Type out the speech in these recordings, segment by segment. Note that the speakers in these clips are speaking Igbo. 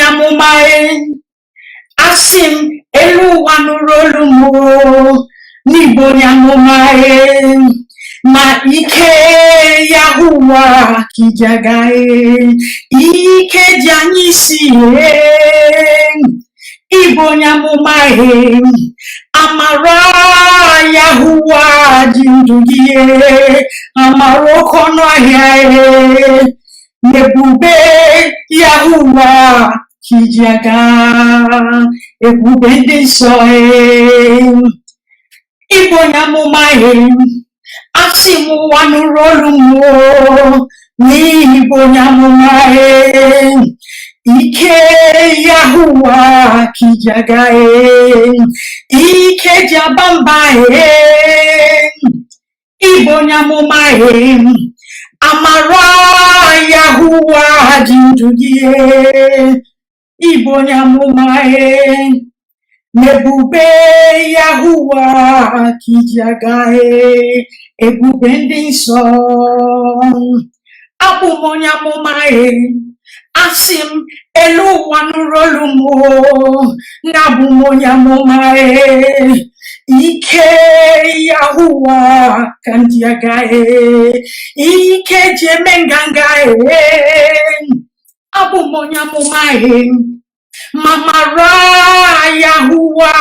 Ibonyamumae Asim elu wanurolumo Nibonyamumae Ma ike Yahuwa kijagae Ike janisiye Ibonyamumae Amara Yahuwa jindugie Amarokono yae Nebube Yahuwa kijaga Ebube ndisoe Ibonyamumae Asimu wanurolumo Ibonyamumae Ike Yahuwa kijagae Ike jabambae Ibonyamumae Amara Yahuwa jindugie Ibonyamumae Nebube Yahuwa kijagae Ebube ndiso Abumonyamumae Asim elu wanurolumo Nabumonyamumae Ike Yahuwa kandiagae Ike jemengangae Abumonyamumae Mamara Yahuwa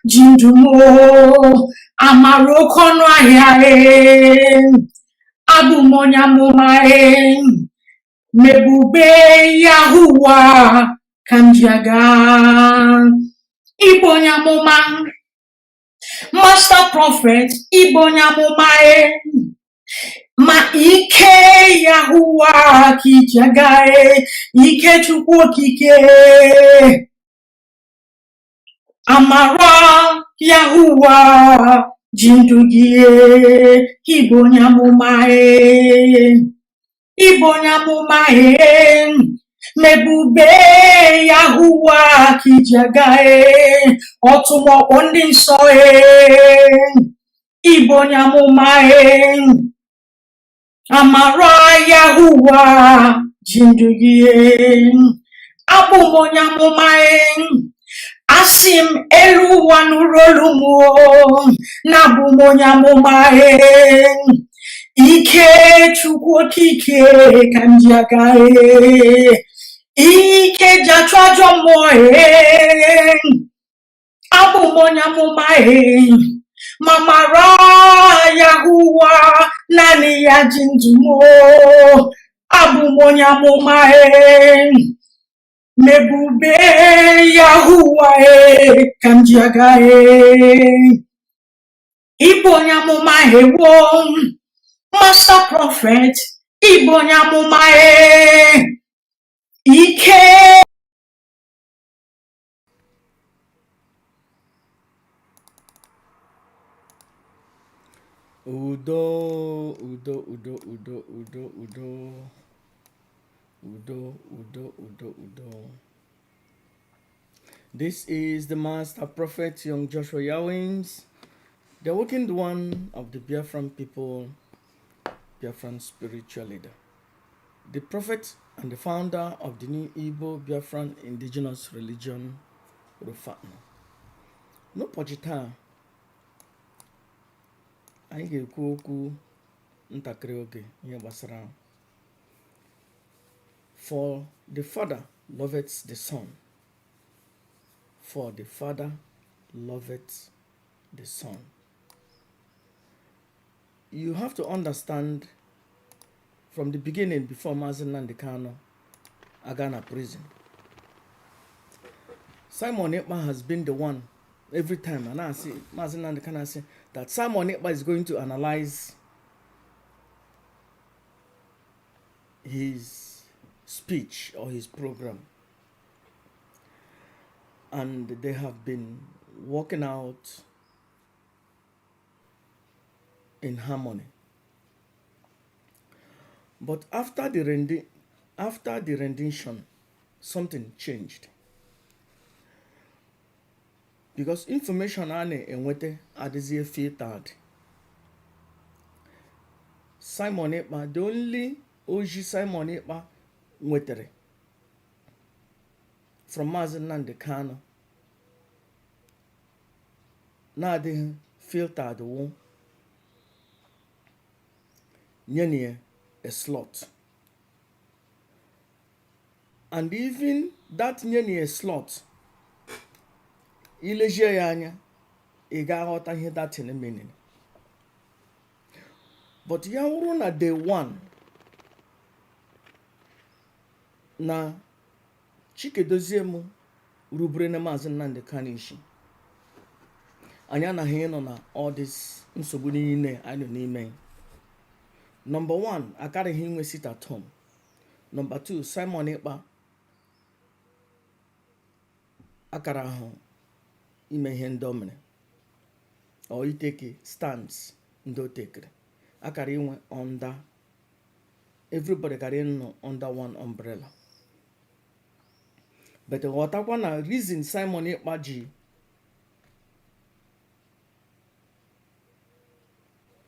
jindumo Amarokono ayae Abumonyamumae Mebube Yahuwa kandiaga Ibonyamuma Master Prophet Ibonyamumae Ma ike Yahuwa kijagae Ike chukwu kike Amara Yahuwa jindugie Ibonyamumae Ibonyamumae Mebube Yahuwa kijagae Otumo ondinsoe Ibonyamumae Amara Yahuwa jindugie Abumonyamumae Asim elu wanurolumo Nabumonyamumae Ike chukwu kike kandiagae Ike jachwajomoe Abumonyamumae Mamara Yahuwa nani ya jindumo Abumonyamumae Mebube Yahuwa kandiagae Ibonyamumae wo Master Prophet Ibonyamumae Ike Udo. This is the Master Prophet Young Joshua Yawins, the awakened one of the Biafran people, Biafran spiritual leader, the prophet and the founder of the new Igbo Biafran indigenous religion, Rufano. No pojita, anyị ga-ekwu okwu ntakịrị oge ihe gbasara for the father loveth the son. For the father loveth the son. You have to understand from the beginning, before Mazi Nnamdi Kanu Agana prison, Simon Ekpa has been the one every time, and I see Mazi Nnamdi Kanu say that Simon Ekpa is going to analyze his speech or his program, and they have been working out in harmony. But after the rendition, something changed. Because information ane enwete adịzie filtered. Simon Ekpa, the only oji Simon Ekpa nwetere from Mazi Nnamdi Kanu na-adịghị filtered wụ nye a slot, and even that nye a slot ilejie ya anya ị ga-aghọta ihe datin meaning. But ya wụrụ na day one na Chikedoziemu rubere na Mazi Nnamdi Kanu isi, anyị anaghị ịnọ na all this nsogbu niile anyị nọ n'ime. Number one, akarịghị inwe sit at home. Number two, Simon Ekpa akara ahụ ime ihe ndị o mere or iteke stands ndị o tekere. Akara inwe under, everybody kara ịnọ under one umbrella. But ghọtakwa na reason Simon Ekpa ji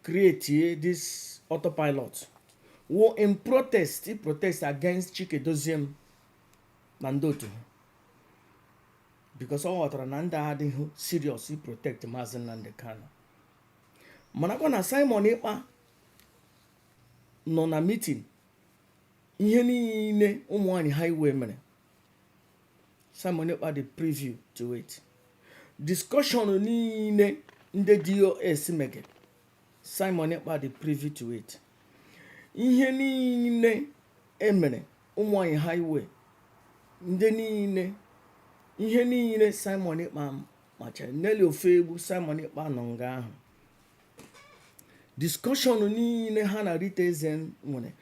create this autopilot were in protest against Chikedoziemu na ndị otu, because ọ ghọtara na ndị adịghị serious protect Mazi Nnamdi Kanu. Manakwa na Simon Ekpa nọ na meeting ihe niile ụmụ nwanyị highway mere. Simon Ekpa dị preview to it. Discussion niile ndị DOS mege, Simon Ekpa dị privy to it. Ihe niile emere ụmụ nwanyị highway, ndị niile, ihe niile Simon Ekpa macha. N'elu ofe egwu Simon Ekpa nọ nga ahụ. Discussion niile ha na ESN nwere,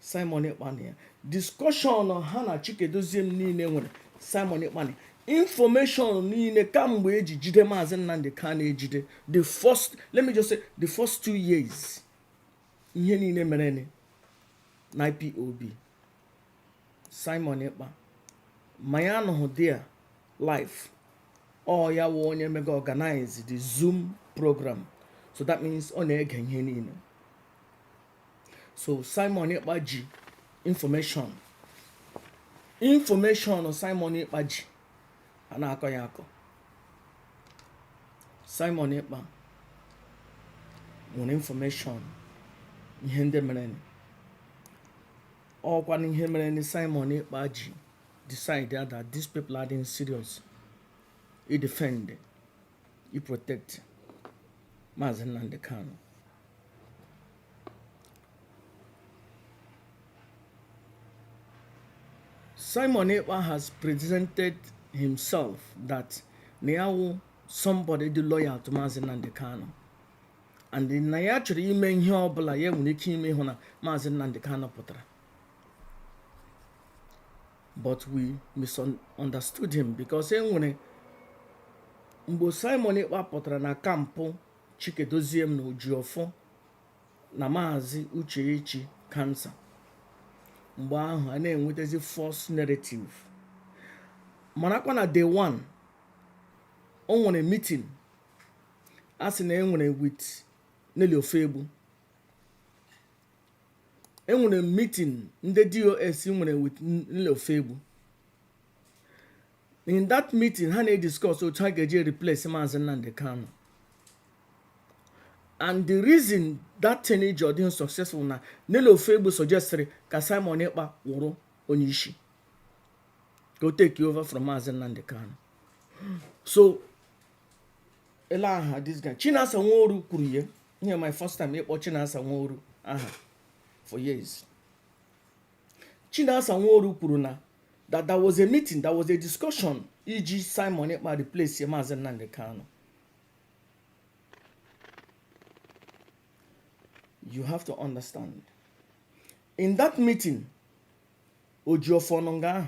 Simon Ekpa na ya. Discussion ha na Chikedoziemu niile nwere, Simon Ekpa na. Information niile kamgbe eji jide Mazi Nnamdi Kanu ejide, the first 2 years, ihe niile mere na IPOB, Simon Ekpa ma ya anọghị there live. Ọ ya wụ onye mega organize the Zoom program, so that means ọ na-ege ihe niile. So Simon Ekpa ji information Simon Ekpa ji a na-akọ ya akọ. Simon Ekpa nwere information ihe ndị mere. Ọkwa na ihe mere Simon Ekpa ji decide that these people are being serious. He defend, he protect Mazi Nnamdi Kanu. Simon Ekpa has presented himself that now somebody the loyal to Mazi Nnamdi Kanu, and na ya chọrọ ime ihe ọbụla ya nwere ike ime hụ na Mazi Nnamdi Kanu pụtara. But we misunderstood him, because enwere mgbe Simon Ekpa pụtara na kampụ Chikedoziemu na Ojiofọ na Mazi Uchechi cancer. Mgbe ahụ a na-enwetazi false narrative. Manakwa na day one o nwere meeting a sị na enwere with Nelly Ofegbu. Enwere meeting ndị DOS nwere with Nelly Ofegbu. In that meeting ha na-discuss otu ha ga-eji replace Mazi Nnamdi Kanu. And the reason that thing is successful na Nelly Ofegbu suggested ka Simon Ekpa wụrụ onye isi, go take over from Mazi Nnamdi Kanu. So this guy Chinasa Nworu kwuru ya. Here my first time ịkpọ Chinasa Nworu aha for years. Chinasa Nworu kwuru na that there was a meeting, there was a discussion iji Simon Ekpa replace Mazi Nnamdi Kanu. You have to understand. In that meeting, Ojiofọ nọ nga ahụ.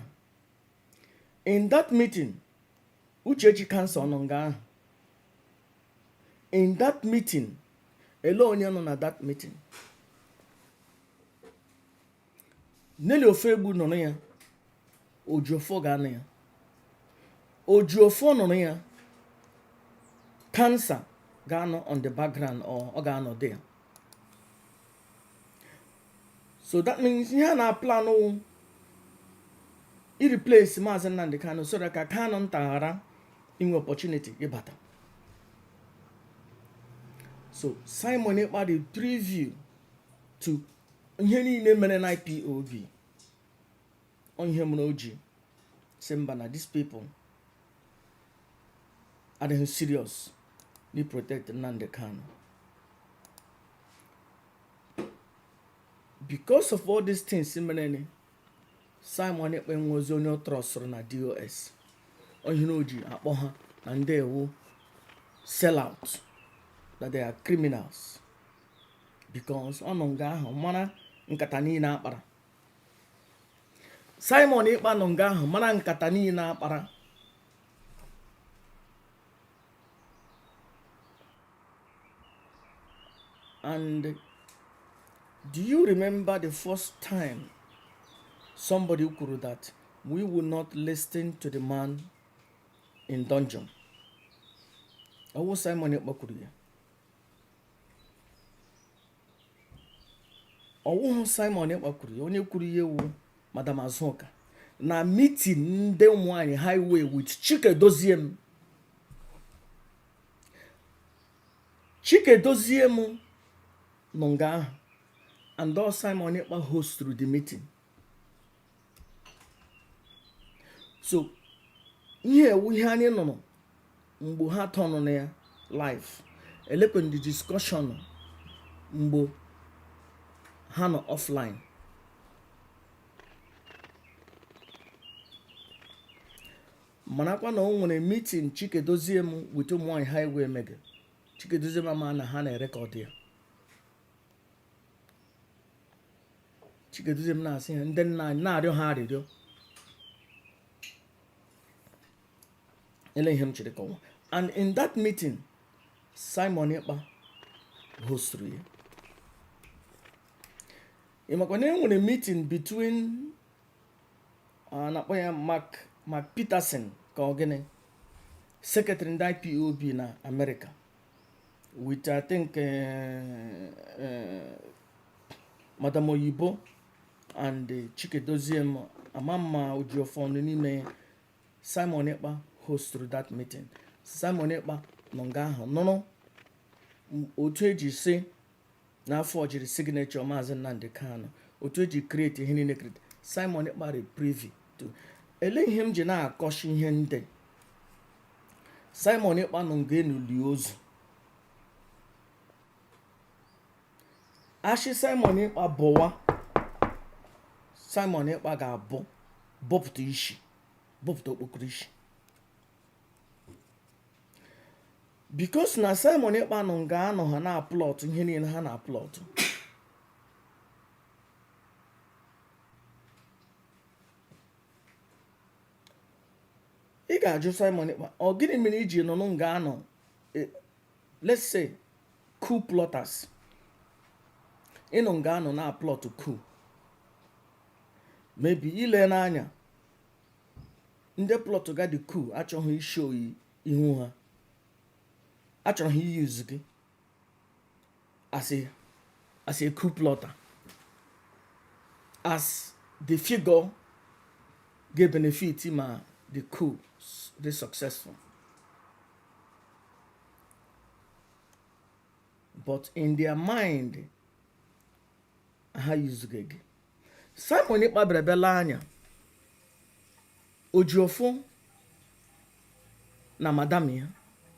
In that meeting, Uchechi cancer nọ nga ahụ. In that meeting, ele onye nọ na that meeting. Nelly Ofegbu nọ na ya, Ojiofọ ga na ya. Ojiofọ nọ na ya, cancer ga nọ on the background or ọ ga nọ there. So that means ihe na plan I replace Mazi Nnamdi Kanu so that Kanu ntaghara inwe opportunity ịbata. So Simon Ekpa the preview to ihe niile mere na IPOB on ihe mere oji say mba na these people are they serious need protect Nnamdi Kanu. Because of all these things Simon Ekpa was only trust na DOS on ihe oji akpọ ha na ndị ewu sell out, that they are criminals because ọnọ nga ahụ mara nkata niile akpara. Simon Ekpa nọ nga ahụ mara nkata niile akpara. And do you remember the first time somebody kwuru that we will not listen to the man in dungeon? Ọwụ Simon Ekpa kwuru ya. Ọwụ Simon Ekpa kwuru ya. Onye kwuru ya ewu Madam Azuka na meeting ndị ụmụanyị highway with Chike Doziem. Chike Doziem nọ nga ahụ and all Simon Ekpa host through the meeting. So ihe ewu ihe anyị nọ mgbe ha tọnụ na ya live elekwen the discussion mgbe ha nọ offline. Manakwa na o nwere meeting Chike Doziem with ụmụanyị highway mega. Chike Doziem ama na ha na-erekọd ya. Chike Doziem na-asị ha ndị nna anyị na-arịọ ha arịrịọ. Ele ihe m chere kọwa. And in that meeting Simon Ekpa hosted ya. Ịmakwa na enwere meeting between na-akpọ ya Mark Peterson ka ọ gịnị secretary ndị IPOB na America with I think Madam Oyibo and Chike Doziem amama Ojiofon n'ime. Simon Ekpa hosted that meeting. Simon Ekpa nọ nga ahụ nọ otu eji si n'afọ jiri signature Mazi Nnamdi Kanu, otu eji create ihe niile create. Simon Ekpa re privy to ele ihe m ji na-akọshi ihe ndị. Simon Ekpa nọ nga enuli ozu. Ashi Simon Ekpa bọwa, Simon Ekpa ga-abọ bọpụta isi, bọpụta okpokoro isi. Because na Simon Ekpa nọ nga anọ ha na-aplọt ihe niile ha na-aplọt. Ị ga-ajụ Simon Ekpa, ọ gịnị mere iji nọ nga anọ let's say coup plotters. Ịnọ nga anọ na-aplọt coup. Maybe ile n'anya ndị plot ga the coup achọghị ishow ihu ha. Achọrọ ha use gị as a coup plotter, as the figure ga benefit ma the coup dey successful. But in their mind ha use gị. Simon Ekpa bịara anya Ojiofo na madam ya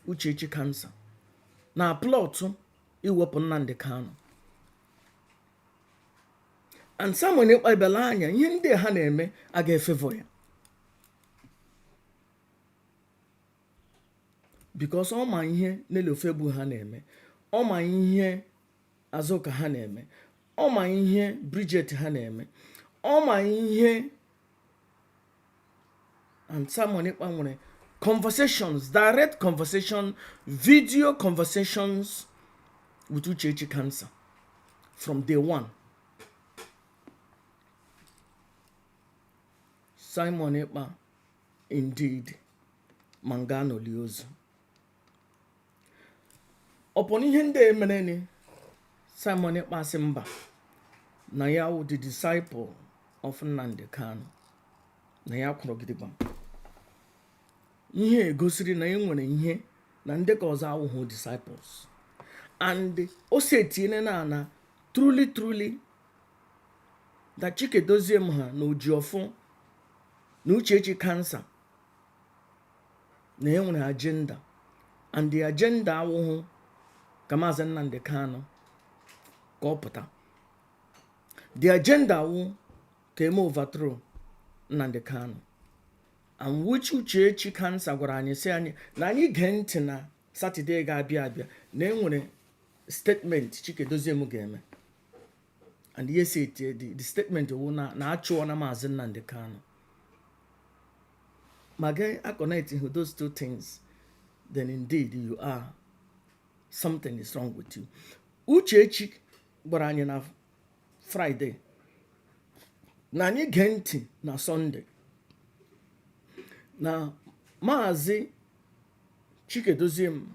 Uchechi cancer na plot iwepụ Nnamdi Kanu. And Simon Ekpa bịara anya ihe ndị ha na-eme aga efevọ ya. Because ọ ma ihe Nelofebu ha na-eme, ọ ma ihe Azuka ha na-eme, ọ ma ihe Bridget ha na-eme, ọ ma ihe. And Simon Ekpa nwere conversations, direct conversation, video conversations with Uchechi cancer from day one. Simon Ekpa indeed mangano liozu. Upon ihe ndị emereni, Simon Ekpa sị mba na ya wụ the disciple of Nnamdi Kanu. na ya kwụrụ gidigbam. Ihe gosiri na enwere ihe na ndị ka ọzọ awụhụ disciples. And o setiene na truly that Chikedoziem ha na Ojiofo na Uchechi cancer na enwere agenda, and the agenda awụhụ ka Mazi Nnamdi Kanu ka ọ pụta. The agenda awụ ka eme overthrow Nnamdi Kanu, and which Uchechi cancer gwara anyị sị anyị na anyị gee ntị na Saturday ga-abịa na enwere statement Chikedoziem ga-eme. And yes, the statement wụ na achụọ na Mazi Nnamdi Kanu. Again, I connect those two things, then indeed you are, something is wrong with you. Uchechi gwara anyị na Friday na anyị gee ntị na Sunday na Mazi Chikedoziem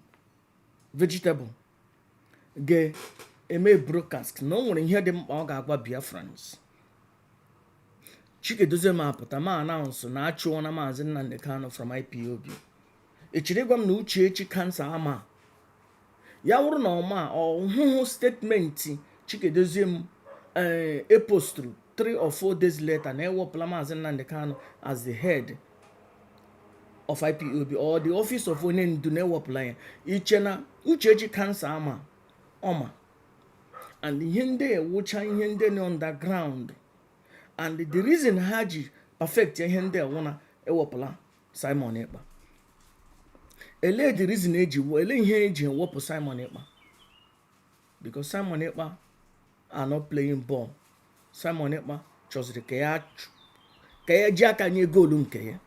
vegetable ga-eme broadcast na o nwere ihe dị mkpa ọ ga-agwa Biafrans. Chikedoziem apụta ma announce na achụọ na Mazi Nnamdi Kanu from IPOB. Echiri gwa m na Uchechi cancer ama ya wụrụ na ọma ọhụhụ statement Chikedoziem posturu 3 or 4 days later na ewepụla Mazi Nnamdi Kanu as the head of IPOB or the office of onye ndu na ewepụla ya. Iche na Uchechi cancer ama ọma, and ihe ndị ewucha ihe ndị na underground, and the reason ha ji perfect ihe ndị ewu na ewepụla Simon Ekpa. Ele the reason ele ihe eji ewepụ Simon Ekpa, because Simon Ekpa are not playing ball. Simon Ekpa chọziri ka ya ji aka nye goolu nke ya.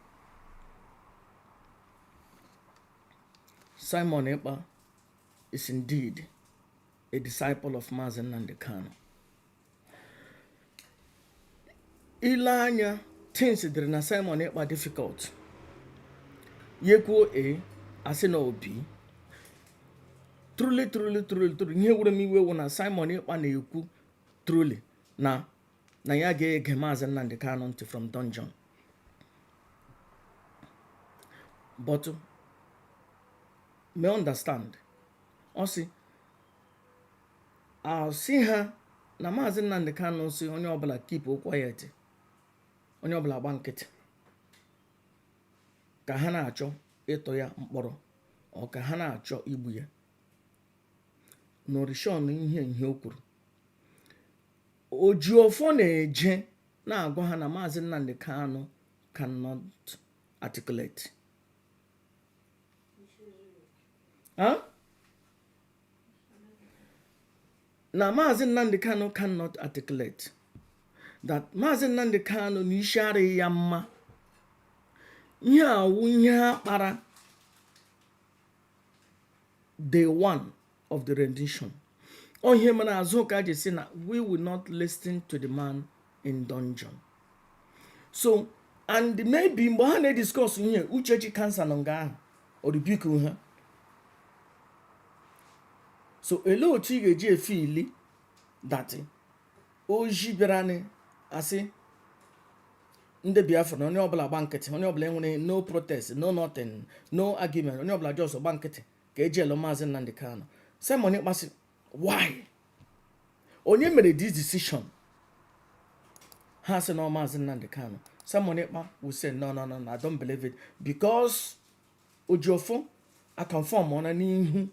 Simon Ekpa is indeed a disciple of Mazi Nnamdi Kanu. Ile anya things dịrị na Simon Ekpa difficult. Yekwuo asị na obi. Truly ihe were m iwe wụ na Simon Ekpa na-ekwu truly na ya ga-ege Mazi Nnamdi Kanu ntị from dungeon. But may understand, ọ sị I'll see her na Mazi Nnamdi Kanu si onye ọbụla keep quiet, onye ọbụla gba nkịtị, ka ha na-achọ ịtụ ya mkpọrọ ọ ka ha na-achọ igbu ya. Norishon ihe o kwuru. Ojiofo na-eje na-agwa ha na Mazi Nnamdi Kanu cannot articulate. Na Mazi Nnamdi Kanu cannot articulate. That Mazi Nnamdi Kanu n'isi arịghị ya mma. Ihe awụ ihe ha kpara day one of the rendition. Onye mere azụ ka ji si na we will not listen to the man in dungeon. So, and maybe mgbe ha na-discuss ihe Uchechi cancer nọ nga ahụ o rebuke ha. So ele otu ị ga-eji efe ili that oji bịara asị ndị Biafra na onye ọbụla gba nkịtị, onye ọbụla enwere no protest, no nothing, no argument, onye ọbụla just gba nkịtị ka eji elo Mazi Nnamdi Kanu. Simon Ekpa sị why? Onye mere this decision? Ha sị na Mazi Nnamdi Kanu. Simon Ekpa will say no, I don't believe it, because Ojiofo a confirm ona n'ihu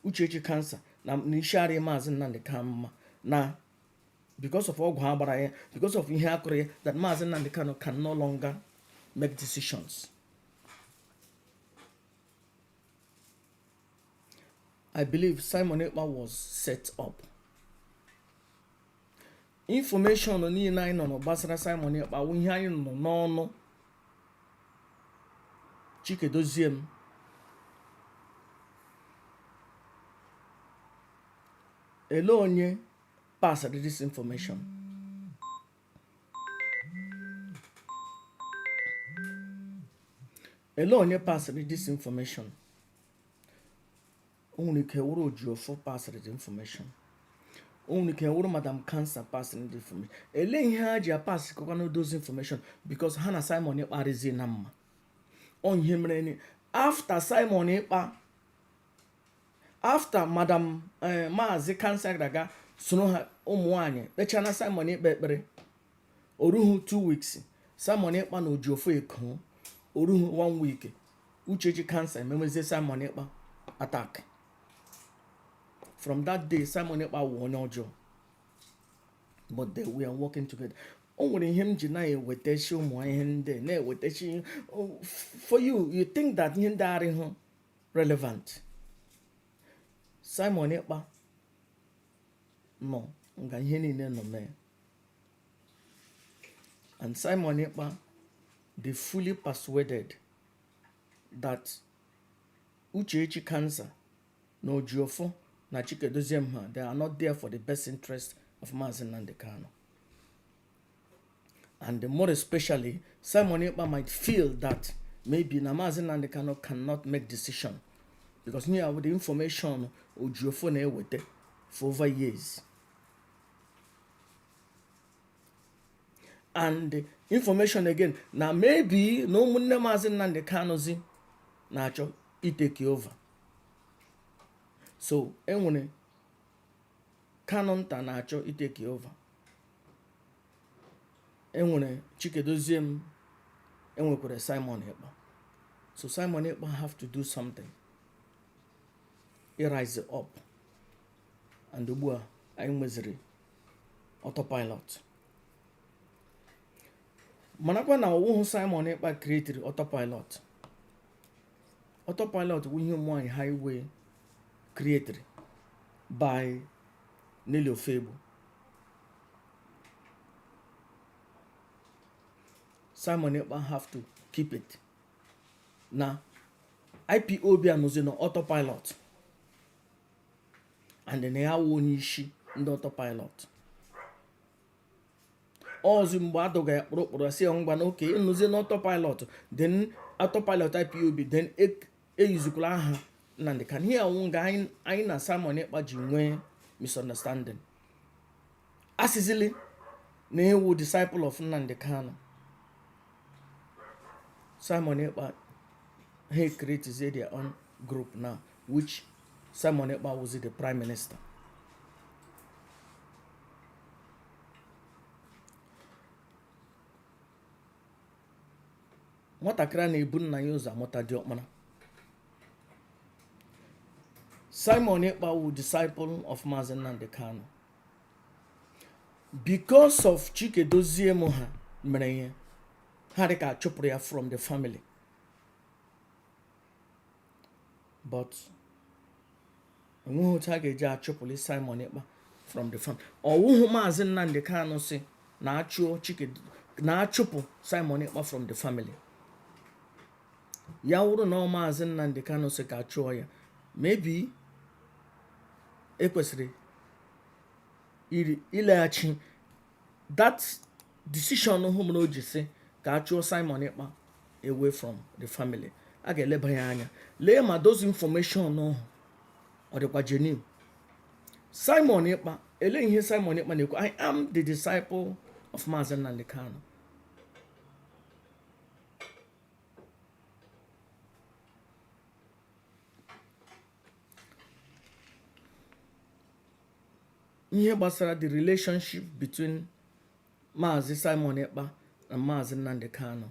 Uchechi cancer na n'ishari Mazi Nnamdi Kanu na because of ọgwụ agbara ya, because of ihe akụrụ ya, that Mazi Nnamdi Kanu can no longer make decisions. I believe Simon Ekpa was set up. Information on niile anyị nọ gbasara Simon Ekpa wụ ihe anyị nọ n'ọnụ Chikedoziem. Ele onye passed this information? Ele onye passed this information? Only Ojiofo passed the information. only can wuru Madam Cancer passing the information. Ele ihe ji pass kokano those information because Hana Simon Ekpa rezi na mma. On him after Simon Ekpa, after Madam Mazi Cancer daga sono ha ụmụnwaanyị kpechana Simon Ekpa ekpere oruhu 2 weeks Simon Ekpa na ojiofo eko oruhu 1 week Uchechi Cancer memezie Simon Ekpa attack. From that day Simon Ekpa won ọjọọ, but they were working together. O nwere ihe m ji na-ewetachi ụmụ ihe ndị na-ewetachi for you think that ihe ndị arịhụ relevant. Simon Ekpa no nga ihe niile nọ mee, and Simon Ekpa they fully persuaded that Uchechi Cancer na Ojiofo na Chikedozie ha they are not there for the best interest of Mazi Nnamdi Kanu. And more especially, Simon Ekpa might feel that maybe Mazi Nnamdi Kanu cannot make decision because here with the information Ojiofo na ewete for over years. And the information again, now maybe no munne Mazi Nnamdi Kanu zi na achọ itake over. So enwere Kanu nta na achọ itake over. Enwere Chikedozie enwekwere Simon Ekpa. So Simon Ekpa have to do something. He rise up. And ugbu a anyị nweziri autopilot. Manakwa na ọwụhụ Simon Ekpa created autopilot. Autopilot bụ ihe ụmụnwaanyị highway created by Nelly Ofegbu. Simon Ekpa have to keep it. Now, IPOB anọzi na autopilot. And then ya wụ onye isi ndị autopilot. Ọzọ mgbe adọga ya kpụrụkpụrụ si ngwa na oke ịnụzi na autopilot, then autopilot IPOB, then eyuzikwala aha Nnamdi Kanu. Here nga anyị na Simon Ekpa ji nwee misunderstanding. Asizili na ewu disciple of Nnamdi Kanu. Simon Ekpa he created their own group now, which Simon Ekpa was the prime minister. Nwatakịrị na-ebu nna ya ụzọ amụta dị ọkpara. Simon Ekpa was disciple of Mazi Nnamdi Kanu. Because of Chikedozie ha mere ihe, ha dị ka chụpụrụ ya from the family. But enweghị otu a ga-eji achụpụrụ Simon Ekpa from the family. Ọwụhụ Mazi Nnamdi Kanu si na-achụpụ Simon Ekpa from the family. Ya wụrụ na Mazi Nnamdi Kanu si ka achụọ ya, maybe ekwesịrị ileghachi that decision home na o ji si ka achụọ Simon Ekpa away from the family. A ga-eleba ya anya lee ma those information no ọ dịkwa genuine. Simon Ekpa ele ihe Simon Ekpa na-ekwu, I am the disciple of Mazi Nnamdi Kanu. Ihe gbasara the relationship between Mazi Simon Ekpa and Mazi Nnamdi Kanu.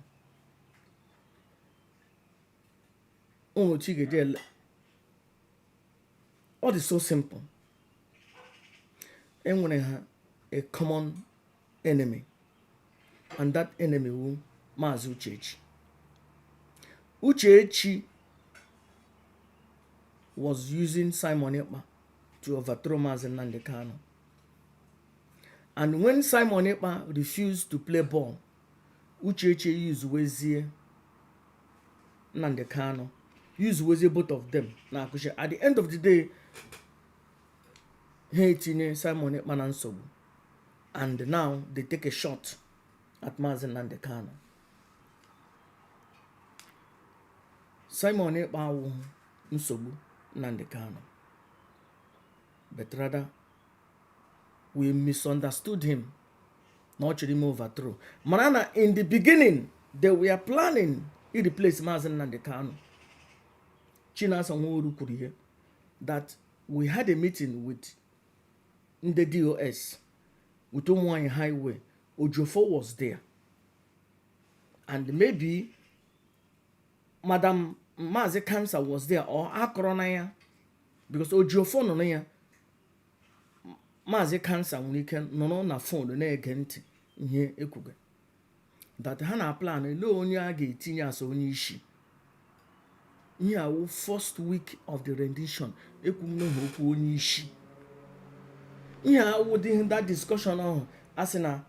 All is so simple. Enwere ha a common enemy, and that enemy wu Mazi Uchechi. Uchechi was using Simon Ekpa to overthrow Mazi Nnamdi Kanu. And when Simon Ekpa refused to play ball, Uchechi used Wezie Nnamdi Kanu. Use Wezie both of them. At the end of the day, he tinye Simon Ekpa na nsogbu. And now they take a shot at Mazi Nnamdi Kanu. Simon Ekpa awụ nsogbu Nnamdi Kanu. But rather we misunderstood him. Not him overthrow. Manana, in the beginning, they were planning to replace Mazi Nnamdi Kanu. Chinasa Nwuru Kuriye, that we had a meeting with the DOS, with Umuanyi Highway. Ojofo was there. And maybe Madam Mazi Kansa was there, or Akronaya, because Ojofo no ya Mazi Kansa weekend no na phone na egenti ihe ekuge. That ha plan no onye a ga-etinye as onye isi. Ihe awu first week of the rendition ekwum no okwu onye isi. Ihe awu that discussion ahụ asị na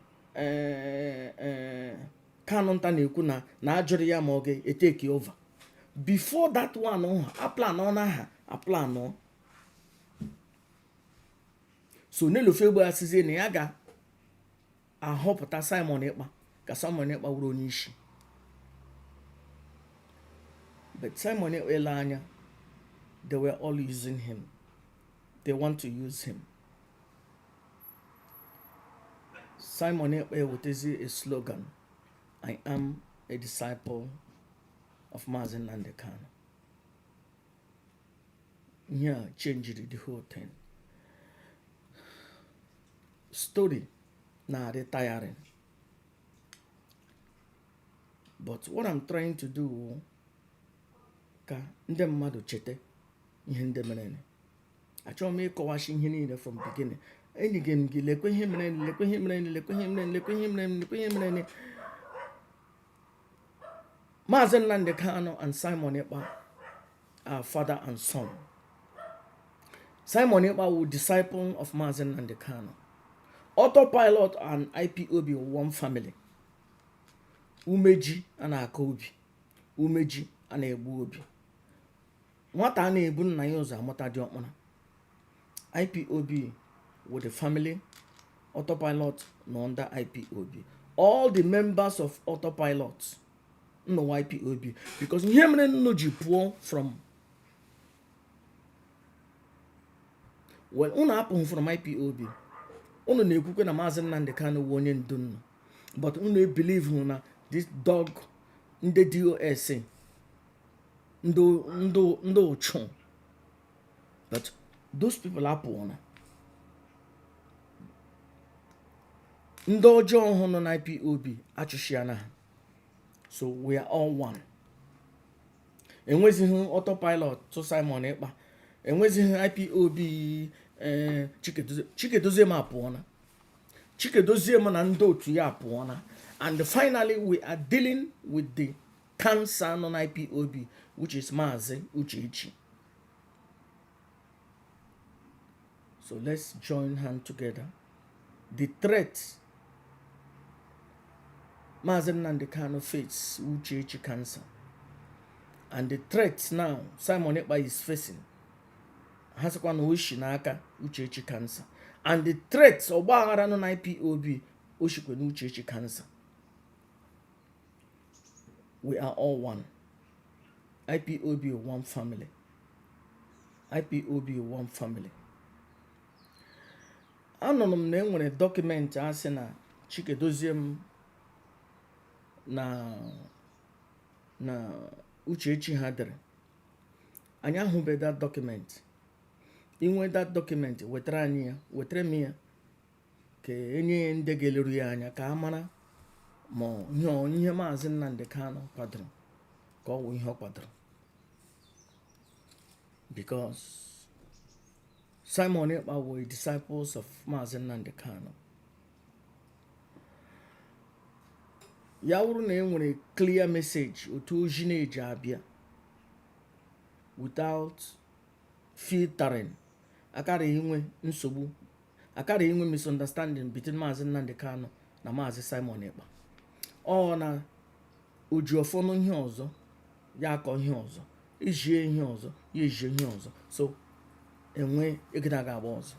Kanu nta na-ekwu na ajụrụ ya ma ọ ga-etake over. Before that one, a plan on a plan on. So Nelo Febo asize ne yaga a hope ta Simon Ekpa, ka Simon Ekpa wuro nishi. But Simon Ekpa, they were all using him. They want to use him. Simon Ekpa would say a slogan, I am a disciple of Mazi Nnamdi Kanu. Yeah, changed the whole thing. Story na retiring. But what I'm trying to do ka ndị mmadụ chete ihe ndị mere. Achọrọ m ịkọwashi ihe niile from beginning. Enyi gị lekwe ihe mere. Mazi Nnamdi Kanu and Simon Ekpa are father and son. Simon Ekpa was disciple of Mazi Nnamdi Kanu. Autopilot and IPOB were one family. Umeji and Akobi. Umeji and Ebuobi. What are Ebu Nayoza Motadiopmana? IPOB with the family. Autopilot no under IPOB. All the members of Autopilot no IPOB, because Nyemene no jipuo from well una happen from IPOB. Una na-ekwukwe na Mazi Nnamdi Kanu wonye ndunu, but una believe na this dog ndị DOS ndo chon. But those people happen na ndị ọjọọ hụ nọ na IPOB achụshiana ha. So we are all one. Enwezighị Autopilot to Simon Ekpa. Enwezighị IPOB Chikedozie ma apụọna. Chikedozie ma na ndị otu ya apụọna. And finally we are dealing with the cancer on IPOB, which is Mazi Uchechi. So let's join hands together. The threat Mazi Nnamdi Kanu faces Uchechi cancer. And the threat now Simon Ekpa is facing has one wish n'aka Uchechi cancer. And the threats Obaghara no IPOB Oshikwe Uchechi cancer. We are all one. IPOB one family. IPOB one family. Anọ m na enwere document asị na Chikedozie m na Uchechi ha dere. Anyị ahụbe that document. Inwe that document wetara anyị ya, wetara m ya ka enye ndị ga-eleru ya anya ka amara ma ihe Mazi Nnamdi Kanu kwadoro ka ọ wụ ihe ọ kwadoro. Because Simon Ekpa were disciples of Mazi Nnamdi Kanu. Ya wụrụ na enwere clear message otu oji na-eji abịa without filtering. Akara inwe nsogbu. Akara inwe misunderstanding between Mazi Nnamdi Kanu na Mazi Simon Ekpa. Ọ na ojiofo no ihe ọzọ ya akọ ihe ọzọ. Ijie ihe ọzọ ya ejie ihe ọzọ. So enwe egadaga agba ọzọ.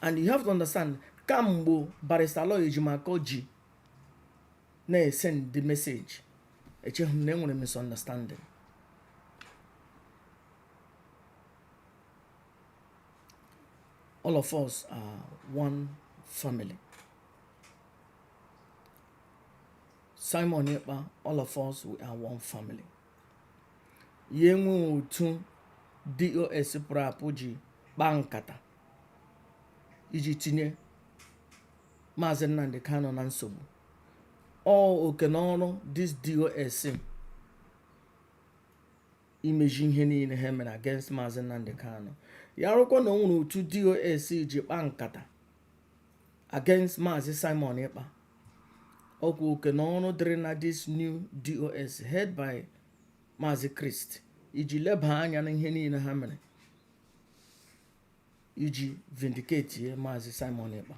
And you have to understand kamgbo Barrister Law Ejimako ji na send the message. Echeghị m na enwere misunderstanding. all of us are one family. Simon Ekpa, all of us, we are one family. Yengu tu DOS prapuji bankata. Iji tinye Mazi Nnamdi Kanu na nsogbu. All okenọrụ this DOS imeji ihe niile ha mere against Mazi Nnamdi Kanu. Ya rụkwa na o nwere otu DOS ji kpa nkata against Mazi Simon Ekpa. Ọkwa okenọrụ dịrị na this new DOS head by Mazi Christ iji leba anya na ihe niile ha mere iji vindicate Mazi Simon Ekpa.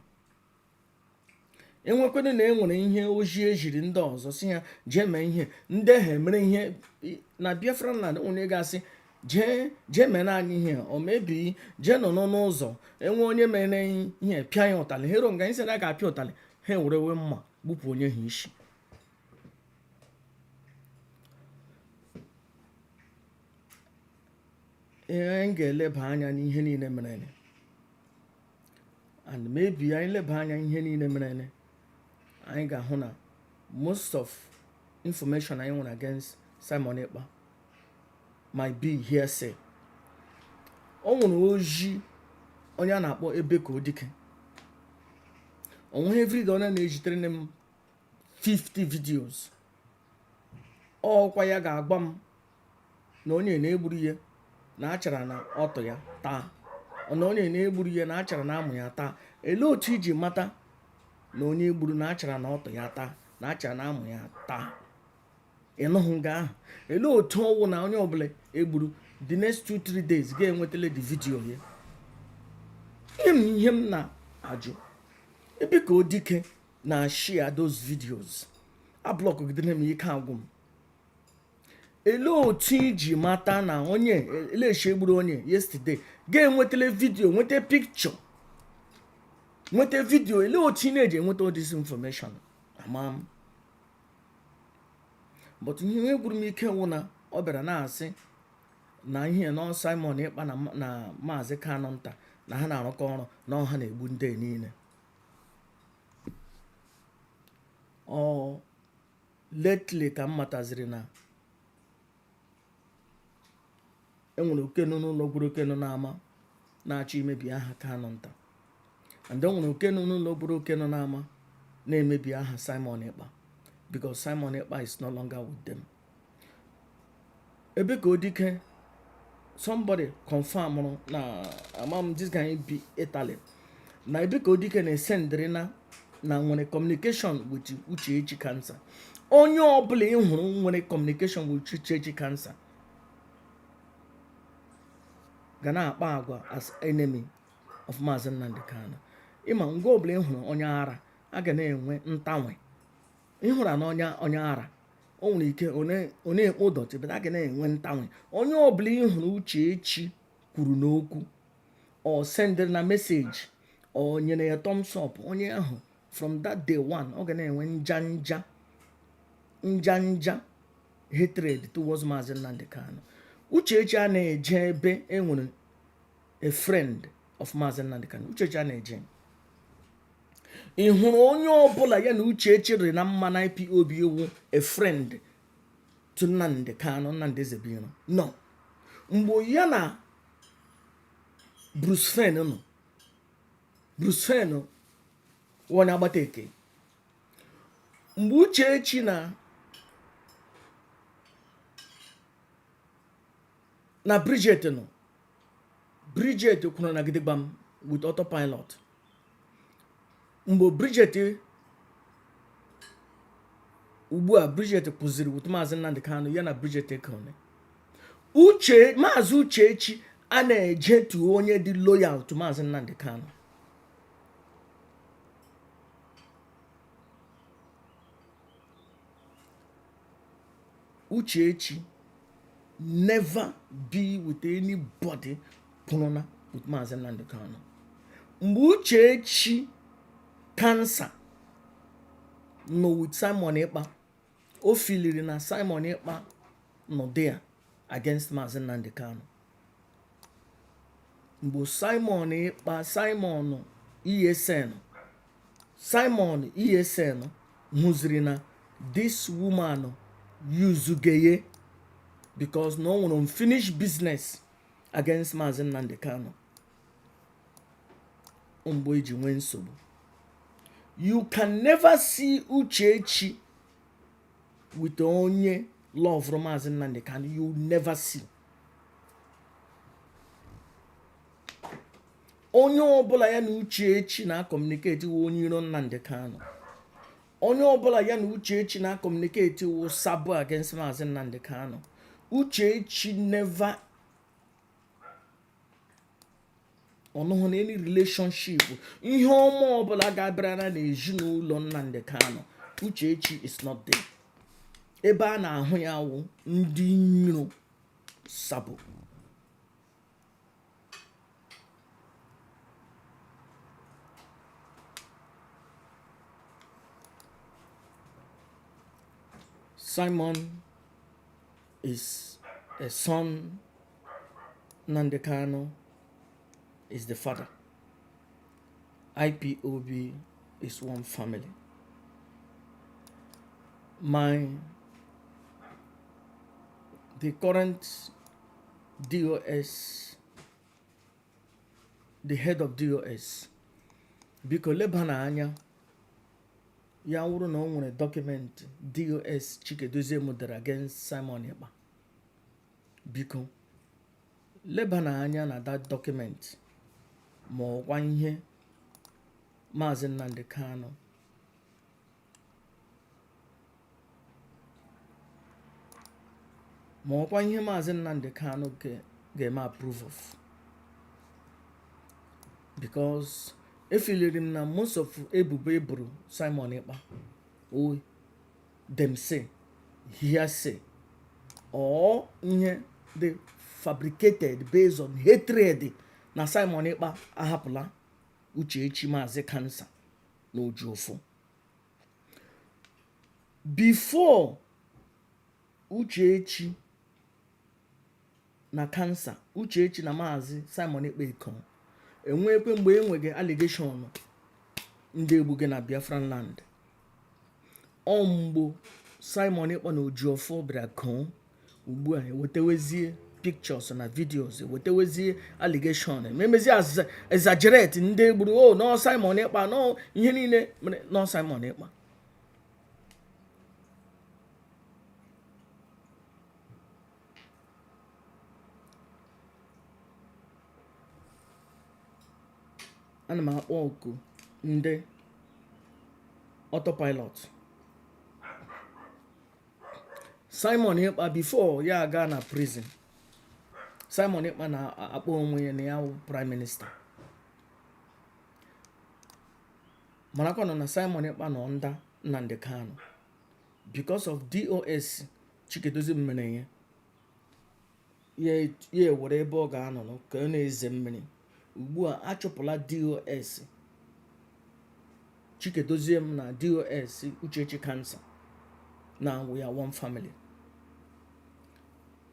Enwekwene na enwere ihe ojii ejiri ndị ọzọ si ya jee mee ihe ndị ha mere ihe na Biafra land onye gasị jee mere anyị ihe o mebi jee nọ n'ụzọ enwe onye mere ihe pịa ya ụtalị hero nga anyị sị na ga-apịa ụtalị ha werewe mma gbupụ onye ha isi. Anyị ga-eleba anya n'ihe niile mere and maybe anyị leba anya ihe niile mere anyị ga-ahụ na most of information anyị nwere against Simon Ekpa might be hearsay. O nwere oji onye a na-akpọ Ebeko Dike. Onwe everyday onye na-ejitere m 50 videos. Ọkwa ya ga-agba m na onye na-egburu ihe na achara na ọtọ ya taa. Na onye na-egburu ihe na achara na amụ ya taa. Ele otu iji mata na onye egburu na achara na ọtọ ya taa na achara na amụ ya taa. Ịnụhụ nga ahụ. Ele otu ọwụ na onye ọbụla egburu the next 2-3 days ga-enwetele the video ya. Ihe m na-ajụ Ebeko Dike na share those videos. A block gidere m ike agwụ m. Ele otu iji mata na onye eleshi egburu onye yesterday ga-enwetele video, nweta picture, nweta video. Ele otu na-eji enweta all this information amam. But ihe egburu m ike wụ na ọ bịara na-asị na ihe na Simon Ekpa na Mazi Kanu nta na ha na-arụkọ ọrụ na ọha na-egbu ndị niile. Lately ka m mataziri na enwere okenu n'ụlọ gburu okenu n'ama na-achọ imebi aha Kanu nta. And enwere okenu n'ụlọ gburu okenu n'ama na-emebi aha Simon Ekpa because Simon Ekpa is no longer with them. Ebeko Dike, somebody confirm na amam this guy be Italy. Na Ebeko Dike na-esendịrị na nwere communication with Uchechi cancer. Onye ọbụla ị hụrụ nwere communication with Uchechi cancer ga na-akpa agwa as enemy of Mazi Nnamdi Kanu. Ịma ngwa ọbụla ị hụrụ onye ara a ga na-enwe ntanwe. Ị hụrụ na onye ara o nwere ike onye ekpo dọtị but a ga na-enwe ntanwe. Onye ọbụla ị hụrụ Uchechi kwuru n'okwu or sendịrị na message or nyere ya thumbs up, onye ahụ from that day one ọ ga na-enwe njanja hatred towards Mazi Nnamdi Kanu. Uchechi a na-eje ebe enwere a friend of Mazi Nnamdi Kanu. Uchechi a na-eje. Ị hụrụ onye ọbụla ya na Uchechi rị na mma na IPOB ewu a friend to Nnamdi Kanu, Nnamdi Ezebiro? No. Mgbe ya na Bruce Fenn onye agbata eke. Mgbe Uchechi na Bridget nọ. Bridget kwuru na gidigbam with autopilot. Mgbe Bridget Bridget kwuziri with Mazi Nnamdi Kanu ya na Bridget ekone. Mazi Uchechi a na-eje tu onye dị loyal to Mazi Nnamdi Kanu. Uchechi never be with anybody punona with Mazi Nnamdi Kanu. Mgbe Uchechi cancer no with Simon Ekpa, o filiri na Simon Ekpa no there against Mazi Nnamdi Kanu. mgbe Simon Ekpa Simon ESN hụziri na this woman yuzugeye because no nwere unfinished business against Mazi Nnamdi Kanu. Mgbe eji nwee nsogbu. You can never see Uchechi with onye love from Mazi Nnamdi Kanu. You never see. Onye ọbụla ya na Uchechi na communicate with onye iro Nnamdi Kanu. Onye ọbụla ya na Uchechi na communicate with sabo against Mazi Nnamdi Kanu. Uchechi never on any relationship. Ihe ọma ọbụla ga-abịara na ezinụlọ Nnamdi Kanu. Uchechi is not there. Ebe a na-ahụ ya wụ ndị iro sabo. Simon is a son. Nnamdi Kanu is the father. IPOB is one family. The current DOS, the head of DOS, biko lebana anya ya wuru na o nwere document DOS Chikedozie mudere against Simon Ekpa. Biko lebana anya na that document ma ọkwa ihe Mazi Nnamdi Kanu Mazi Nnamdi Kanu ga-eme approve of, because efiliri m na most of ebubo eburu Simon Ekpa them say hearsay or ihe they fabricated based on hatred na Simon Ekpa ahapụla Uchechi Mazi cancer na Ojuofo. Before Uchechi na cancer, Uchechi na Mazi Simon Ekpa iko enwekwe mgbe enwege allegation ndị egbuge na Biafran land. Mgbo Simon Ekpa na Ojuofo bịara kọọ ugbu a ewetewezie pictures na videos, ewetewezie allegation, memezi exaggerate ndị egburu no Simon Ekpa no ihe niile no Simon Ekpa. Ana m akpọ oku ndị autopilot. Simon Ekpa before ya aga na prison, Simon Ekpa na-akpọ onwe ya na ya prime minister. Marakwa na Simon Ekpa nọ under Nnamdi Kanu because of DOS Chikedozie mmere ya ewere ebe ọ ga-anọ ka ọ na-eze mmiri. Ugbu a achụpụla DOS Chikedozie na DOS Uchechi cancer. Now we are one family.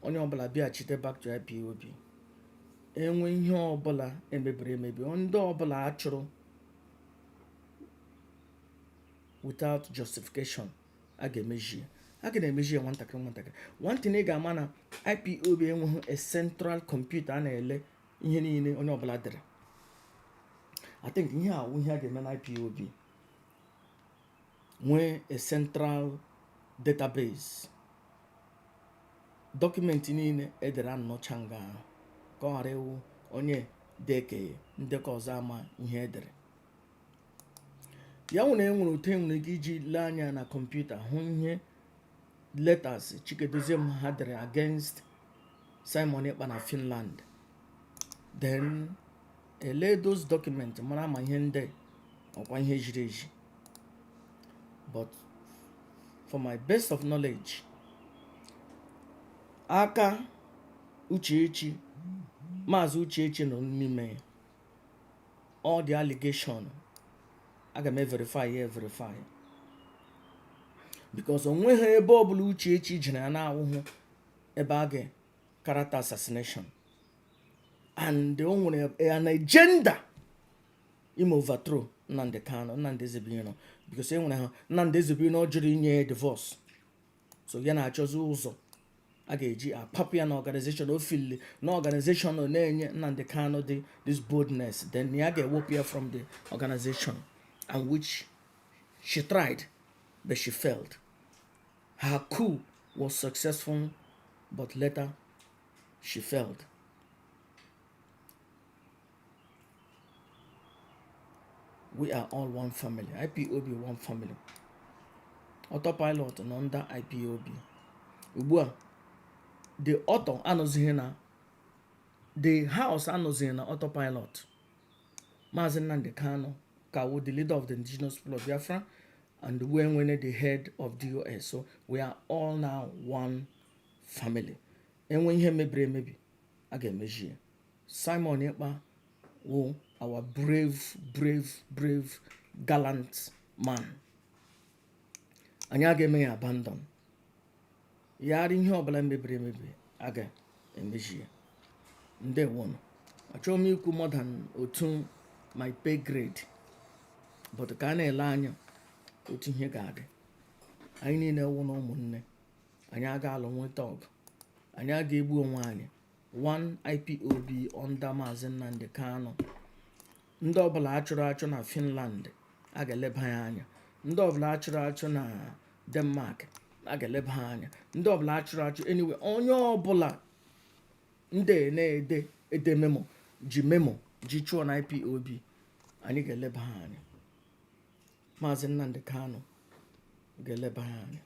Onye ọbụla bịachite back to IPOB. Enwe ihe ọbụla emebiri emebi, ndị ọbụla achụrụ without justification a ga-emeji nwatakịrị. One thing ị ga-ama na IPOB enweghị a central computer a na-ele ihe niile onye ọbụla dere. I think ihe a ga-eme na IPOB nwee a central database, document niile edere anọcha nga ka ọ ghara iwu onye deke ndekọ ọzọ ama ihe edere. Ya nwere enwere otu enwere ike iji lee anya na kọmputa hụ ihe letters Chikedozie ha dere against Simon Ekpa na Finland, then ele those documents mara ma ihe ndị ọkwa ihe jiri eji. But for my best of knowledge, aka Uchechi, Mazi Uchechi nọ n'ime all the allegation aga m verify because onweghị ebe ọbụla Uchechi jere na awụhụ ebe a ga character assassination. and the only an agenda im overthrow Nnamdi Kanu, Nnamdi Ezebino, because Nnamdi Ezebino jiri nye divorce. So ya na-achọzi ụzọ a ga-eji apapụ ya na organization ofili na organization na-enye Nnamdi Kanu this boldness, then ya ga-ewepụ ya from the organization, and which she tried but she failed. Her coup was successful, but later she failed. We are all one family. IPOB one family. Autopilot and under IPOB. Ubua, the auto anọzighị na the house anọzighị na autopilot. Mazi Nnamdi Kanu Kawu, the leader of the indigenous people of Biafra, and when the head of DOS. So we are all now one family. And when you maybe again measure. Simon Ekpa, oh, our brave, gallant man. And ya me abandon. Yari ihe ọbụla mebiri aga emeji. Nde one. Achọ m ikwu more than otu my pay grade. But ka na-ele anya otu ihe ga-adị. Anyị niile wụ na ụmụnne. Anyị aga alụ nweta ọgụ. Anyị aga egbu onwe anyị. One IPOB under Mazi Nnamdi Kanu. Ndị ọbụla achụrụ na Finland aga eleba ha anya. Ndị ọbụla achụrụ na Denmark aga eleba ha anya. Ndị ọbụla achụrụ anyway, onye ọbụla ndị na-ede memo ji chụọ na IPOB, anyị ga-eleba ha anya. Mazi Nnamdi Kanu ga-eleba ha anya.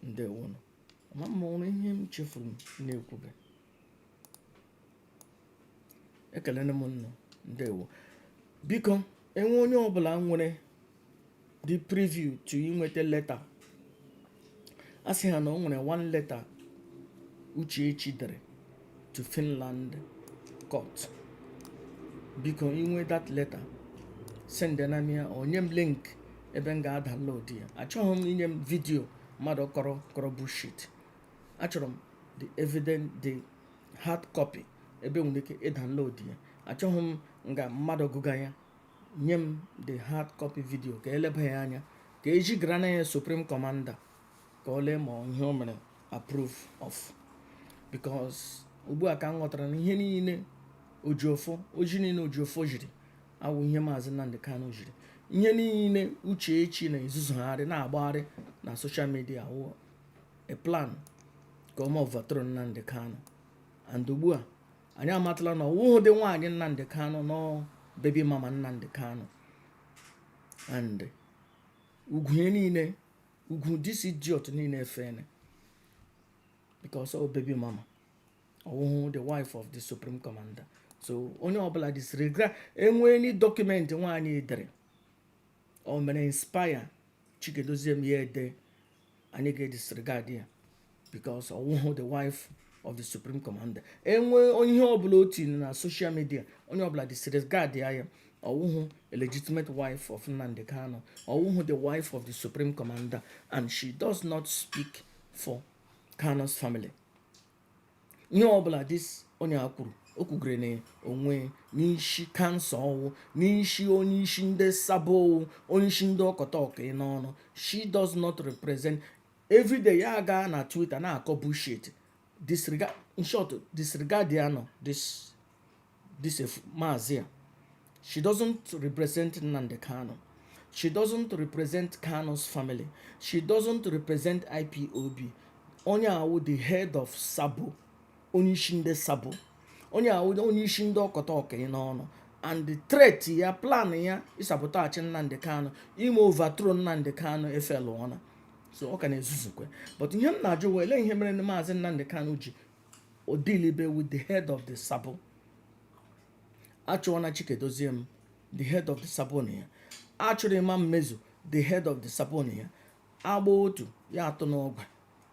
Ndewo. Ọmụmụ ihe m chefuru na-ekwube. Ekelene m nnụ. Ndewo. Biko, enwe onye ọbụla nwere the preview to inweta letter. Asị ha na o nwere one letter Uchechi dere to Finland court. Biko, inwe that letter, send na ya or nye m link ebe m ga-download ya. Achọghị m inye m video mmadụ kọrọ bullshit. Achọrọ m the evidence, the hard copy ebe nwere ike download ya. Achọghị m nga mmadụ gụga ya. Nye m the hard copy video ka eleba ya anya, ka eji grana ya Supreme Commander ka ole ma ihe o mere approve of. Because ugbu a ka m ghọtara na ihe niile Ojiofo jiri awụ ihe Mazi Nnamdi Kanu jiri. Ihe niile Uchechi na ezuzugharị na-agbagharị na social media awụ a plan ka ọma overthrow Nnamdi Kanu. And ugbu a anyị amatala na ọwụhụ dị nwaanyị Nnamdi Kanu no baby mama Nnamdi Kanu. And ugwu niile, this idiot niile efene because of baby mama ọwụhụ the wife of the Supreme Commander. So onye ọbụla disregard enwe any document nwaanyị edere o mere inspire Chikedozie ya ede, anyị ga-disregard ya because ọwụhụ the wife of the Supreme Commander. Enwe onye ọbụla oti na social media, onye ọbụla disregard ya ọwụhụ a legitimate wife of Nnamdi Kanu, ọwụhụ the wife of the Supreme Commander, and she does not speak for Kanu's family. Ihe ọbụla this onye akwuru okwugere na onwe n'ishi kansa ọwụ, n'ishi onye isi ndị sabo, onye isi ndị ọkọtọka n'ọnụ. She does not represent. Everyday ya gaa na Twitter na-akọ bullshit. Disregard, in short, disregard ya no this Mazi. She doesn't represent Nnamdi Kanu. She doesn't represent Kanu's family. She doesn't represent IPOB. Onye awụ the head of Sabo, onye isi ndị Sabo. Onye awụ onye isi ndị ọkọtọka n'ọnụ. And the threat ya, plan ya isabotage Nnamdi Kanu, ime overthrow Nnamdi Kanu efelu ọna. So ọ ka na-ezuzukwe. But ihe m na-ajụ wele ihe mere na Mazi Nnamdi Kanu ji odilibe with the head of the Sabo. Achọrọ na Chikedozie the head of the Sabo na ya. Achọrọ Imam Mezu the head of the Sabo na ya. Agba otu ya atọ n'ọgwe,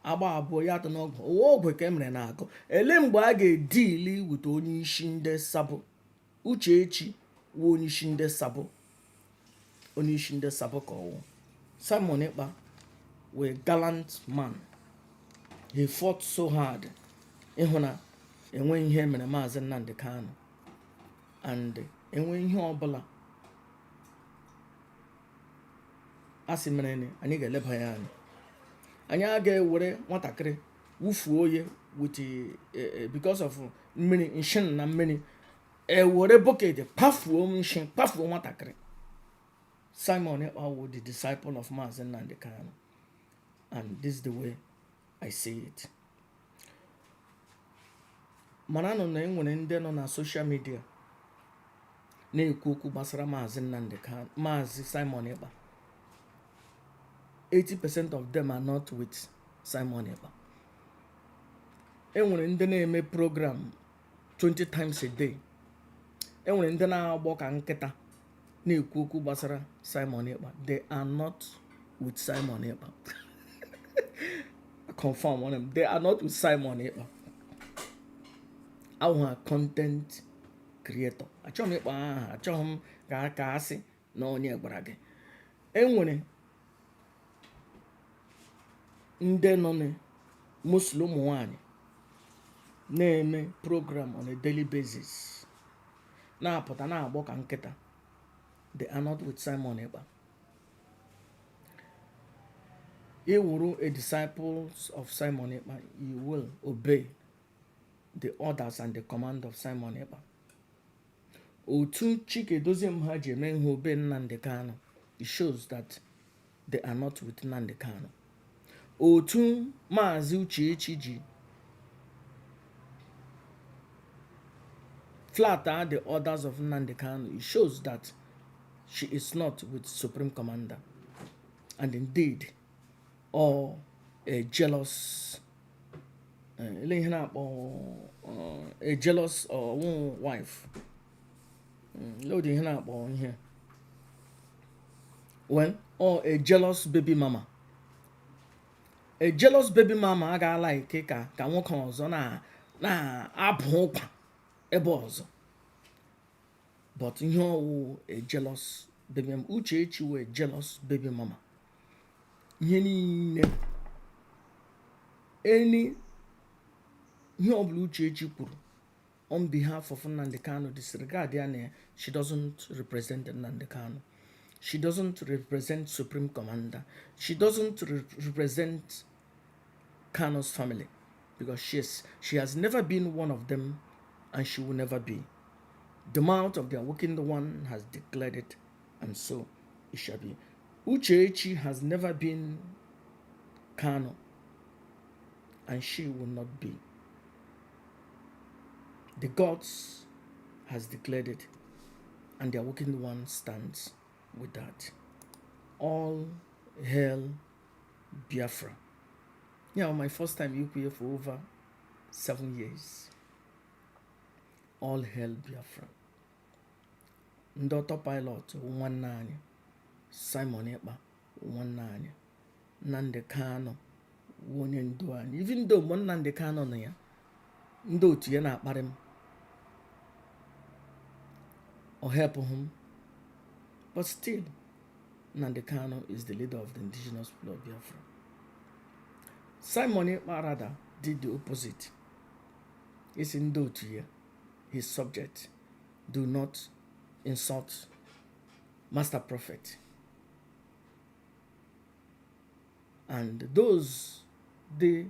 agba abụọ ya atọ n'ọgwe. Owe ogwe ka emere na-akọ. Ele mgbe a ga-edili with onye isi ndị Sabo. Uchechi wụ onye isi ndị Sabo. Onye isi ndị Sabo ka ọwụ. Simon Ekpa were a gallant man. He fought so hard. Ịhụ na enwe ihe mere Mazi Nnamdi Kanu, and enwe ihe ọbụla asị mere ni anyị ga-eleba ya anya. Anyị aga-ewere nwatakịrị wufuo oye with because of mmiri nshin na mmiri, ewere bucket pafuo nshin pafuo nwatakịrị. Simon Ekpa, the disciple of Mazi Nnamdi Kanu, and this is the way I see it. Mana nọ na enwere ndị nọ na social media na-ekwu okwu gbasara Mazi Nnamdi Kanu, Mazi Simon Ekpa. 80% of them are not with Simon Ekpa. Enwere ndị na-eme program 20 times a day. Enwere ndị na-agbọ ka nkịta na-ekwu okwu gbasara Simon Ekpa. They are not with Simon Ekpa. I confirm on them. They are not with Simon Ekpa. Our content creator. Achọghị m ịkpọ aha, achọghị m ka asị na onye gbara gị. Enwere ndị nọ na Muslim nwanyị na-eme program on a daily basis, na-apụta na-agbọ ka nkịta. They are not with Simon Ekpa. If you are a disciple of Simon Ekpa, you will obey the orders and the command of Simon Ekpa. Otu Chike Doziem ha ji eme ihe obey Nnamdi Kanu, it shows that they are not with Nnamdi Kanu. Otu Mazi Uchechi ji flatter the orders of Nnamdi Kanu, it shows that she is not with Supreme Commander, and indeed, or a jealous, a jealous wife. Loading here. When or a jealous baby mama. A jealous baby mama aga like ka nwoke ọzọ na abụ ụkwa ebe ọzọ. But ihe ọwụ a jealous baby mama. Uchechi wụ a jealous baby mama. Ihe niile ihe ọbụla Uchechi kwuru on behalf of Nnamdi Kanu, disregard ya, she doesn't represent Nnamdi Kanu. She doesn't represent Supreme Commander. She doesn't represent Kanu's family, because she has never been one of them, and she will never be. The mouth of the awakened one has declared it, and so it shall be. Uchechi has never been Kanu, and she will not be. The gods has declared it, and the awakened one stands with that. All hail Biafra. Yeah, my first time UPA for over 7 years. All hail Biafra. Ndị autopilot nwanne anyị, Simon Ekpa nwanne anyị, Nnamdi Kanu onye ndu anyị. Even though Nnamdi Kanu nọ ya, ndị otu ya na-akparị m, or help him, but still, Nnamdi Kanu is the leader of the indigenous people of Biafra. Simon Ekpa rather did the opposite. He's in Dotu, his subject. Do not insult Master Prophet. And those the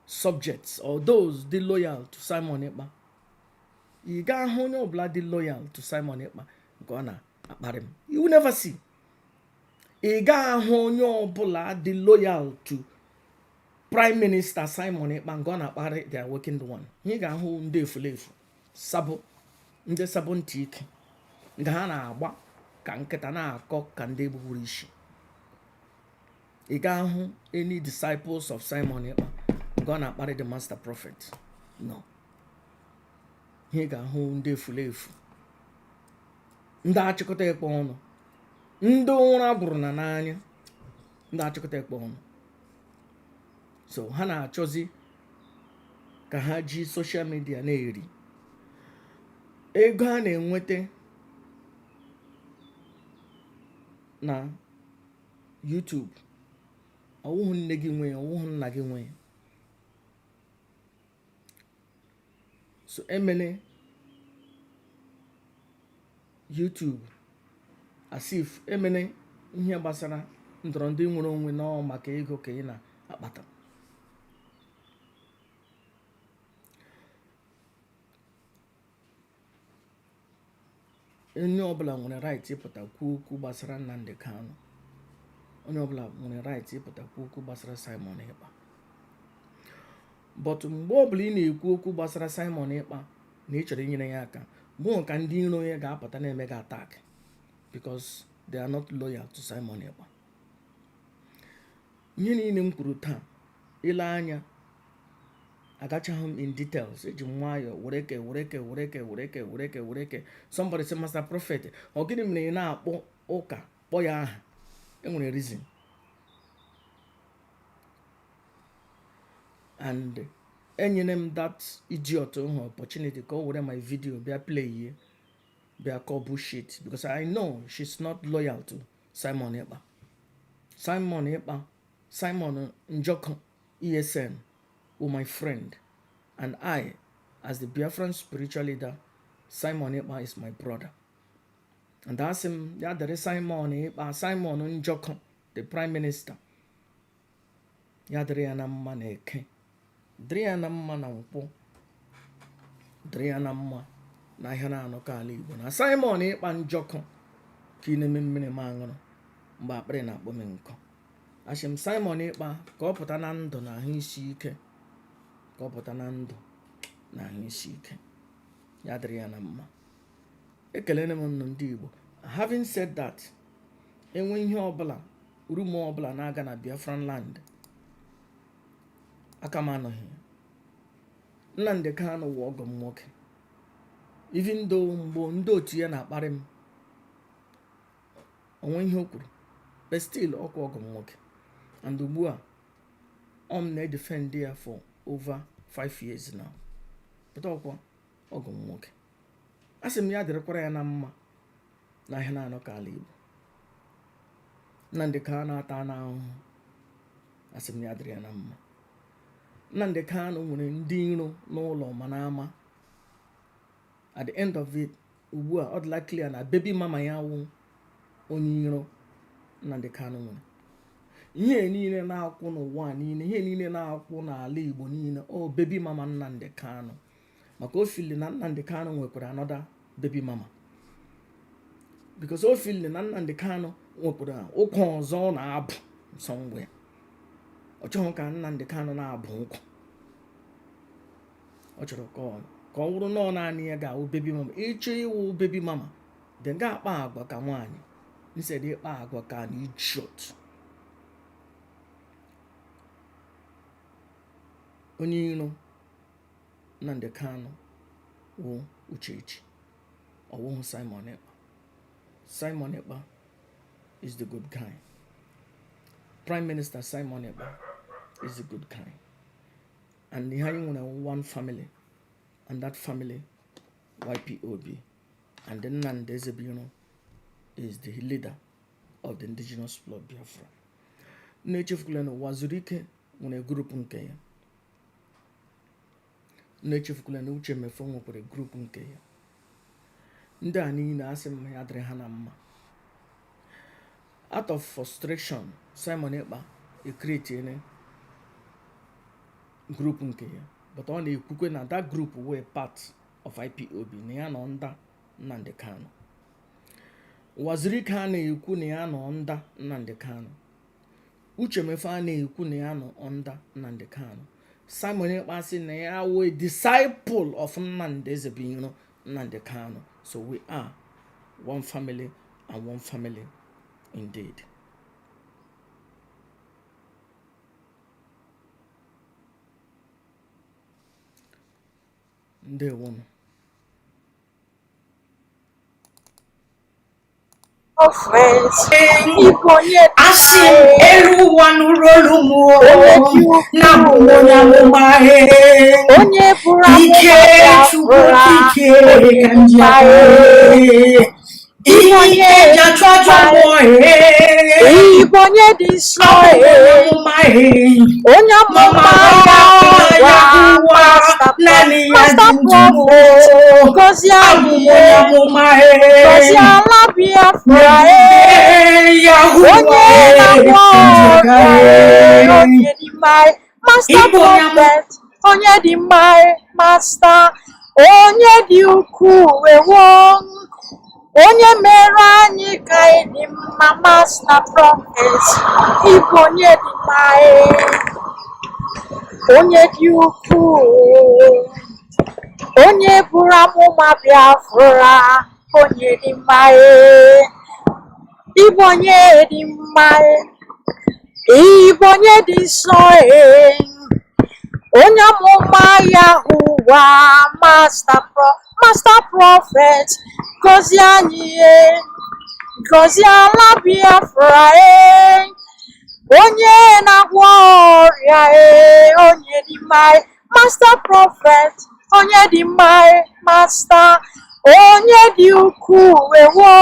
subjects, or those the loyal to Simon Ekpa, you got no bloody loyal to Simon Ekpa, gonna about him. You will never see. You got no bloody loyal to Prime Minister Simon Ekpa, gonna about it, they are working the one. You got home day for life. Sabo, the sabon teak. Gana aba, kanketana cock and de burishi. You got any disciples of Simon Ekpa gonna marry the Master Prophet? No. He got home day for life. Nda chikote Ekpa ono. Ndo una buruna nanya. Nda chikote Ekpa ono. So hana chozi kahaji social media na-eri. Ego ha na-enwete na YouTube. Ọwụhụ nne gị nwe, ọwụhụ nna gị nwe. so emene YouTube as if emene ihe gbasara ndọrọ ndị nwere onwe na maka ego ka ị na-akpata. Onye ọbụla nwere right ịpụta kwuo okwu gbasara Nnamdi Kanu. Onye ọbụla nwere right ịpụta kwuo okwu gbasara Simon Ekpa. But mgbe ọbụla ị na-ekwu okwu gbasara Simon Ekpa na ị chọrọ inyere ya aka, bụ ka ndị iro ya ga-apụta na-eme gị attack because they are not loyal to Simon Ekpa. Ihe niile m kwuru taa, ile anya agachaghị m in details, eji m nwayọ wereke. Somebody say, Master Prophet, ọ gịnị mere ị na-akpọ ụka kpọ ya aha? Enwere reason. And enyere m that idiot opportunity ka o were my video bịa play ye, bịa call bullshit, because I know she's not loyal to Simon Ekpa. Simon MNK, ESN, were my friend, and I, as the Biafran spiritual leader, Simon Ekpa is my brother. And that's him. Yeah, there is Simon MNK, the Prime Minister. Yeah, there is Nnamdi. Nnamdi na Nkwo. Nnamdi na ihe na-anọkọ ala Igbo. Na Simon Ekpa njọkọ ka ị na-eme mmiri mangoro mgbe akpịrị na-akpọ m nkọ. Ashim Simon Ekpa ka ọ pụta na ndụ na ahụ isi ike. Ka ọ pụta na ndụ na ahụ isi ike. Ya dịrị ya na mma. Ekelele m nnụ ndị Igbo. Having said that, enwe ihe ọbụla, rumor ọbụla na-aga na Biafran land, aka m anọghị. Nnamdi Kanu wụ ọgọ m nwoke. Even though mgbe ndị otu ya na-akparị m, onwe ihe o kwuru, but still ọkwa ọgọ m nwoke. And ugbu a, na-defend ya for over 5 years now. But ọkwa ọgọ m nwoke. Asị m ya dịrịkwara ya na mma na ihe na-anọkọ ala Igbo. Nnamdi Kanu ata na ahụhụ. Asị m ya dịrị ya na mma. Nnamdi Kanu nwere ndị iro n'ụlọ ma n'ama. At the end of it, ugbu a ọ dịla clear na baby mama ya wụ onye iro Nnamdi Kanu nwere. Ihe niile na-akwụ n'ụwa niile, ihe niile na-akwụ n'ala Igbo niile, baby mama Nnamdi Kanu. Maka o feel na Nnamdi Kanu nwekwara another baby mama. Because o feel na Nnamdi Kanu nwekwara ụkwụ ọzọ na-abụ somewhere. Ọ chọrọ ka Nnamdi Kanu na-abụ ụkwụ. Ọ chọrọ ka ọ wụrụ nọọ naanị ya ga-awụ baby mama. Ịchọ ịwụ baby mama, then ga-akpa agwa ka nwaanyị instead ịkpa agwa ka an idiot. Onye iro Nnamdi Kanu wụ Uchechi. Ọ wụghị Simon Ekpa. Simon Ekpa is the good guy. Prime Minister Simon Ekpa is the good guy. And the high one family, and that family, YPOB, and then Nnamdi is the leader of the indigenous blood Biafra. Native Kuleno Wazurike when a group nke ya. Native Kuleno uche mefongo kwa group nke ya. Ndị a niile asị m ya dịrị ha na mma. Out of frustration, Simon Ekpa create a group nke ya. But ọ na-ekwukwe na that group were part of IPOB na ya nọ under Nnamdi Kanu. Waziri ka na-ekwu na ya nọ under Nnamdi Kanu. Uche mefe a na-ekwu na ya nọ under Nnamdi Kanu. Simon Ekpa sị na ya were disciple of Nnamdi Kanu. So we are one family and one family indeed. Ndewo. Asi everyone rolu mo na bumonya mo mahe ike chukike kanjae ike jatwa mo Ibonye destroy mahe onya mama ya Master prophet, nani ya master prophet, dindumo Gozianye, amumoyamumae Goziala Biafra, Yahuwa Onye na warrior, Onye di my master Ibonyamu prophet, Onye di my master, Onye di ukwu ewo, Onye mere anyị ka anyị dị mma master prophet, Ibu onye di my, Onye di ukwu, Onye buru amụma Biafra, Onye di my, Ibu onye di my, Ibu onye dị nsọ onye amụma Yahuwa master prophet gọzie anyị gọzie ala Biafra onye na-agwọ ọrịa onye dị mma master prophet onye dị mma master onye dị ukwuu ewo